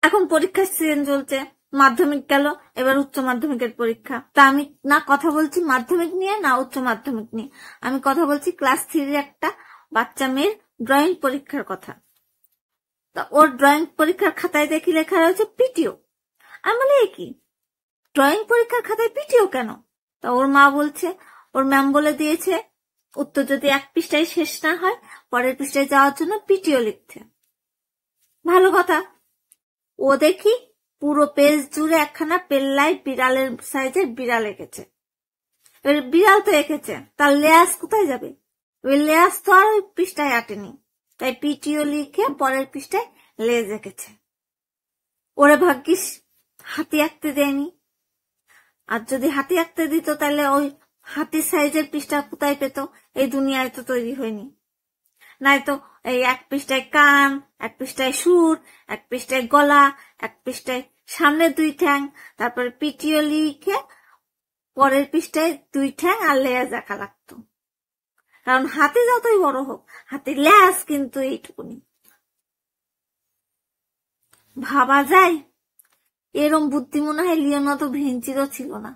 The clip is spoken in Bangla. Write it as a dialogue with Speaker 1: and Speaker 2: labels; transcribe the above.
Speaker 1: এখন পরীক্ষার সিজন চলছে, মাধ্যমিক গেল, এবার উচ্চ মাধ্যমিকের পরীক্ষা। তা আমি না কথা বলছি মাধ্যমিক নিয়ে না উচ্চ মাধ্যমিক নিয়ে, আমি কথা বলছি ক্লাস 3 একটা বাচ্চা মেয়ের ড্রয়িং পরীক্ষার কথা। তা ওর ড্রয়িং পরীক্ষার খাতায় দেখি লেখা রয়েছে পিটিও। আমি বলি কি ড্রয়িং পরীক্ষার খাতায় পিটিও কেন? তা ওর মা বলছে ওর ম্যাম বলে দিয়েছে উত্তর যদি এক পৃষ্ঠায় শেষ না হয় পরের পৃষ্ঠায় যাওয়ার জন্য পিটিও লিখতে। ভালো কথা। ও দেখি পুরো পেজ জুড়ে একখানা পেল্লাই বিড়ালের সাইজের বিড়াল এঁকেছে। এবার বিড়াল তো এঁকেছে, তার লেয়াস কোথায় যাবে? ওই লেয়াস তো আর ওই পৃষ্ঠায় আটেনি, তাই পিটিও লিখে পরের পৃষ্ঠায় লেজ এঁকেছে। ওরে ভাগ্যিস হাতি আঁকতে দেয়নি, আর যদি হাতি আঁকতে দিত তাহলে ওই হাতি সাইজের পৃষ্ঠা কোথায় পেত? এই দুনিয়ায় তো তৈরি হয়নি। নাই তো এই এক পৃষ্ঠায় কান, এক পৃষ্ঠায় সুর, এক পৃষ্ঠায় গলা, এক পৃষ্ঠায় সামনে 2 ঠ্যাং, তারপরে পিটিও লিখে পরের পৃষ্ঠায় 2 ঠ্যাং আর লেজ আঁকা লাগতো। কারণ হাতি যতই বড় হোক হাতির লেজ কিন্তু এইটুকুনি। ভাবা যায় এরম বুদ্ধি মনে হয় লিওনার্দো ভিঞ্চিরও ছিল না।